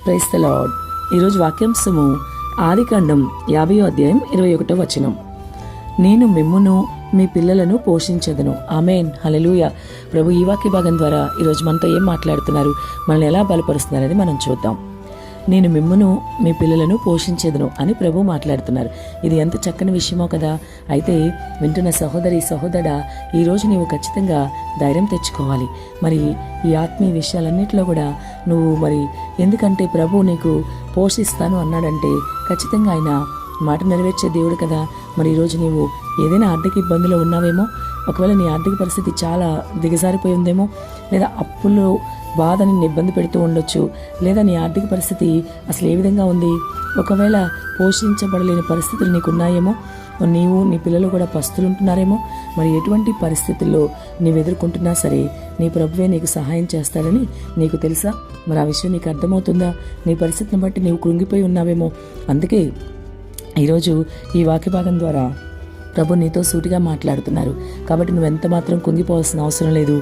Praise the lord. ఈరోజు వాక్యాంశము ఆదికాండం 50వ అధ్యాయం 21వ వచనం. నేను మిమ్మును మీ పిల్లలను పోషించదను. ఆమేన్, హల్లెలూయా. ప్రభు ఈ వాక్య భాగం ద్వారా ఈరోజు మనతో ఏం మాట్లాడుతున్నారు, మనల్ని ఎలా బలపరుస్తున్నారు అనేది మనం చూద్దాం. నేను మిమ్మును మీ పిల్లలను పోషించేదను అని ప్రభు మాట్లాడుతున్నారు. ఇది ఎంత చక్కని విషయమో కదా. అయితే వింటున్న సహోదరుడా, ఈరోజు నీవు ఖచ్చితంగా ధైర్యం తెచ్చుకోవాలి. మరి ఈ ఆత్మీయ విషయాలన్నింటిలో కూడా నువ్వు ఎందుకంటే ప్రభు నీకు పోషిస్తాను అన్నాడంటే ఖచ్చితంగా ఆయన మాట నెరవేర్చే దేవుడు కదా. మరి ఈరోజు నీవు ఏదైనా ఆర్థిక ఇబ్బందులో ఉన్నావేమో, ఒకవేళ నీ ఆర్థిక పరిస్థితి చాలా దిగజారిపోయి ఉందేమో, లేదా అప్పుల్లో బాధ నిన్ను ఇబ్బంది పెడుతూ ఉండొచ్చు, లేదా నీ ఆర్థిక పరిస్థితి అసలు ఏ విధంగా ఉంది, ఒకవేళ పోషించబడలేని పరిస్థితులు నీకున్నాయేమో, నీవు నీ పిల్లలు కూడా పస్తులుంటున్నారేమో. మరి ఎటువంటి పరిస్థితుల్లో నీవు ఎదుర్కొంటున్నా సరే నీ ప్రభువే నీకు సహాయం చేస్తాడని నీకు తెలుసా? మరి ఆ విషయం నీకు అర్థమవుతుందా? నీ పరిస్థితిని బట్టి నీవు కృంగిపోయి ఉన్నావేమో. అందుకే ఈరోజు ఈ వాక్య భాగం ద్వారా ప్రభు నీతో సూటిగా మాట్లాడుతున్నారు. కాబట్టి నువ్వెంత మాత్రం కుంగిపోవాల్సిన అవసరం లేదు.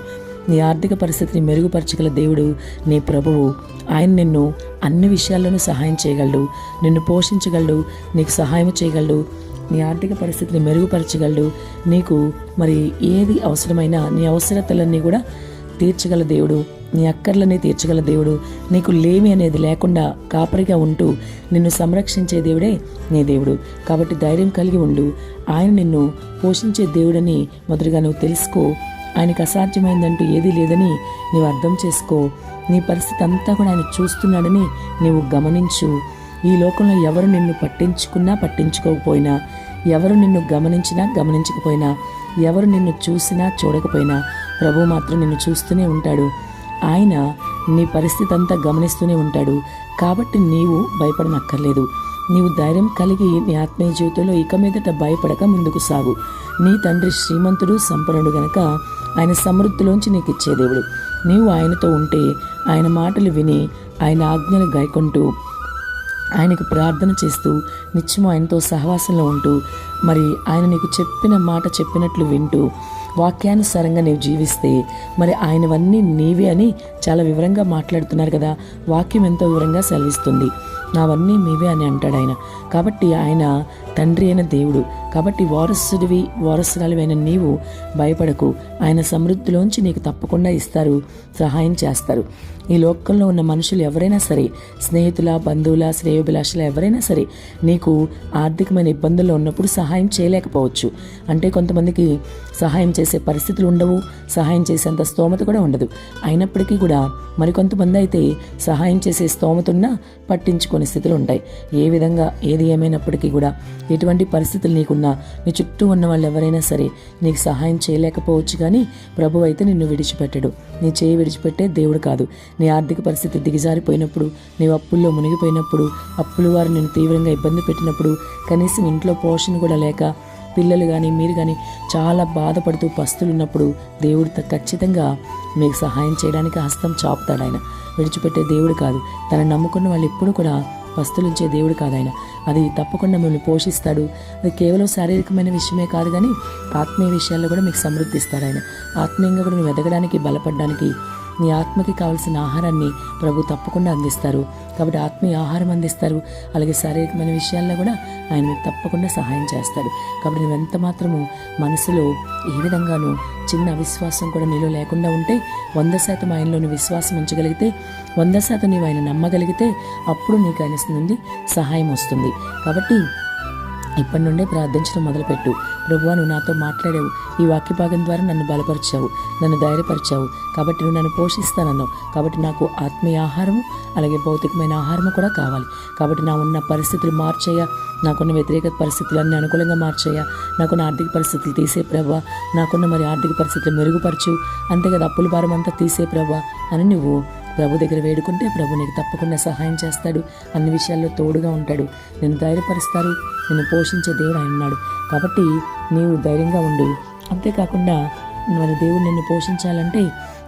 నీ ఆర్థిక పరిస్థితిని మెరుగుపరచగల దేవుడు నీ ప్రభువు. ఆయన నిన్ను అన్ని విషయాల్లోనూ సహాయం చేయగలడు, నిన్ను పోషించగలడు, నీకు సహాయం చేయగలడు, నీ ఆర్థిక పరిస్థితిని మెరుగుపరచగలడు. నీకు మరి ఏది అవసరమైనా నీ అవసరతలన్నీ కూడా తీర్చగల దేవుడు, నీ అక్కర్లని తీర్చగల దేవుడు, నీకు లేమి అనేది లేకుండా కాపరిగా ఉంటూ నిన్ను సంరక్షించే దేవుడే నీ దేవుడు. కాబట్టి ధైర్యం కలిగి ఉండు. ఆయన నిన్ను పోషించే దేవుడని మొదటిగా నువ్వు తెలుసుకో. ఆయనకు అసాధ్యమైందంటూ ఏదీ లేదని నీవు అర్థం చేసుకో. నీ పరిస్థితి అంతా కూడా ఆయన చూస్తున్నాడని నీవు గమనించు. ఈ లోకంలో ఎవరు నిన్ను పట్టించుకున్నా పట్టించుకోకపోయినా, ఎవరు నిన్ను గమనించినా గమనించకపోయినా, ఎవరు నిన్ను చూసినా చూడకపోయినా ప్రభు మాత్రం నిన్ను చూస్తూనే ఉంటాడు. ఆయన నీ పరిస్థితి అంతా గమనిస్తూనే ఉంటాడు. కాబట్టి నీవు భయపడనక్కర్లేదు. నీవు ధైర్యం కలిగి నీ ఆత్మీయ జీవితంలో ఇక మీదట భయపడక ముందుకు సాగు. నీ తండ్రి శ్రీమంతుడు సంపన్నుడు గనక ఆయన సమృద్ధిలోంచి నీకు ఇచ్చే దేవుడు. నీవు ఆయనతో ఉంటే, ఆయన మాటలు విని, ఆయన ఆజ్ఞలు గాయకుంటూ, ఆయనకు ప్రార్థన చేస్తూ, నిత్యము ఆయనతో సహవాసంలో ఉంటూ, మరి ఆయన నీకు చెప్పిన మాట చెప్పినట్లు వింటూ, వాక్యానుసారంగా నీవు జీవిస్తే మరి ఆయనవన్నీ నీవే అని చాలా వివరంగా మాట్లాడుతున్నారు కదా. వాక్యం ఎంతో వివరంగా సెలవిస్తుంది. నావన్నీ మీవే అని అంటాడు ఆయన. కాబట్టి ఆయన తండ్రి అయిన దేవుడు. కాబట్టి వారసురాలివైన నీవు భయపడకు. ఆయన సమృద్ధిలోంచి నీకు తప్పకుండా ఇస్తారు, సహాయం చేస్తారు. ఈ లోకంలో ఉన్న మనుషులు ఎవరైనా సరే, స్నేహితుల, బంధువుల, శ్రేయోభిలాషుల ఎవరైనా సరే నీకు ఆర్థికమైన ఇబ్బందుల్లో ఉన్నప్పుడు సహాయం చేయలేకపోవచ్చు. అంటే కొంతమందికి సహాయం చేసే పరిస్థితులు ఉండవు, సహాయం చేసేంత స్తోమత కూడా ఉండదు. అయినప్పటికీ కూడా మరికొంతమంది అయితే సహాయం చేసే స్తోమత ఉన్నా పట్టించుకునే స్థితులు ఉంటాయి. ఏ విధంగా ఏది ఏమైనప్పటికీ కూడా ఎటువంటి పరిస్థితులు నీకున్నా, నీ చుట్టూ ఉన్న వాళ్ళు ఎవరైనా సరే నీకు సహాయం చేయలేకపోవచ్చు. కానీ ప్రభు అయితే నిన్ను విడిచిపెట్టడు. నీ చేయి విడిచిపెట్టే దేవుడు కాదు. నీ ఆర్థిక పరిస్థితి దిగజారిపోయినప్పుడు, నీవు అప్పుల్లో మునిగిపోయినప్పుడు, అప్పులు వారు నిన్ను తీవ్రంగా ఇబ్బంది పెట్టినప్పుడు, కనీసం ఇంట్లో పోషణ కూడా లేక పిల్లలు కానీ మీరు కానీ చాలా బాధపడుతూ పస్తులున్నప్పుడు దేవుడు ఖచ్చితంగా మీకు సహాయం చేయడానికి హస్తం చాపుతాడు. ఆయన విడిచిపెట్టే దేవుడు కాదు. తను నమ్ముకున్న వాళ్ళు ఎప్పుడు కూడా పస్తులుంచే దేవుడు కాదు ఆయన. అది తప్పకుండా మిమ్మల్ని పోషిస్తాడు. అది కేవలం శారీరకమైన విషయమే కాదు, కానీ ఆత్మీయ విషయాల్లో కూడా మీకు సమృద్ధిస్తాడు ఆయన. ఆత్మీయంగా కూడా నువ్వు ఎదగడానికి, బలపడడానికి, నీ ఆత్మకి కావాల్సిన ఆహారాన్ని ప్రభు తప్పకుండా అందిస్తారు. కాబట్టి ఆత్మీయ ఆహారం అందిస్తారు. అలాగే శారీరకమైన విషయాల్లో కూడా ఆయన మీకు తప్పకుండా సహాయం చేస్తాడు. కాబట్టి నువ్వెంత మాత్రము మనసులో ఏ విధంగానూ చిన్న అవిశ్వాసం కూడా నీలో లేకుండా ఉంటే, 100% ఆయనలో నువ్వు విశ్వాసం ఉంచగలిగితే, 100% నీవు ఆయన నమ్మగలిగితే, అప్పుడు నీకు ఆయన నుండి సహాయం వస్తుంది. కాబట్టి ఇప్పటి నుండే ప్రార్థించడం మొదలుపెట్టు. ప్రభువా, నువ్వు నాతో మాట్లాడావు, ఈ వాక్య భాగం ద్వారా నన్ను బలపరిచావు, నన్ను ధైర్యపరిచావు. కాబట్టి నువ్వు నన్ను పోషిస్తానన్నావు. కాబట్టి నాకు ఆత్మీయ ఆహారము అలాగే భౌతికమైన ఆహారము కూడా కావాలి. కాబట్టి నా ఉన్న పరిస్థితులు మార్చేయ, నాకున్న వ్యతిరేక పరిస్థితులన్నీ అనుకూలంగా మార్చేయ, నాకున్న ఆర్థిక పరిస్థితులు తీసే ప్రభువా, నాకున్న ఆర్థిక పరిస్థితులు మెరుగుపరచు, అంతే కదా, అప్పుల భారం అంతా తీసే ప్రభువా అని నువ్వు ప్రభు దగ్గర వేడుకుంటే ప్రభు నీకు తప్పకుండా సహాయం చేస్తాడు. అన్ని విషయాల్లో తోడుగా ఉంటాడు. నిన్ను ధైర్యపరుస్తారు. నిన్ను పోషించే దేవుడు ఆయన ఉన్నాడు. కాబట్టి నీవు ధైర్యంగా ఉండు. అంతేకాకుండా మరి దేవుడు నిన్ను పోషించాలంటే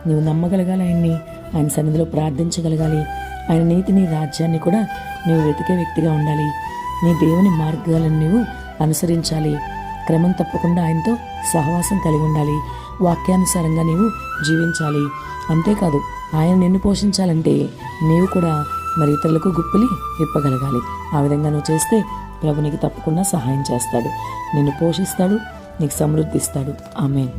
నీవు నమ్మగలగాలి ఆయన్ని, ఆయన సన్నిధిలో ప్రార్థించగలగాలి. ఆయన నీతిని, రాజ్యాన్ని కూడా నీవు వెతికే వ్యక్తిగా ఉండాలి. నీ దేవుని మార్గాలను నీవు అనుసరించాలి. క్రమం తప్పకుండా ఆయనతో సహవాసం కలిగి ఉండాలి. వాక్యానుసారంగా నీవు జీవించాలి. అంతేకాదు, ఆయన నిన్ను పోషించాలంటే నీవు కూడా మరి ఇతరులకు గుప్పిలి విప్పగలగాలి. ఆ విధంగా నువ్వు చేస్తే ప్రభు నీకు తప్పకుండా సహాయం చేస్తాడు, నిన్ను పోషిస్తాడు, నీకు సమృద్ధి ఇస్తాడు. ఆమేన్.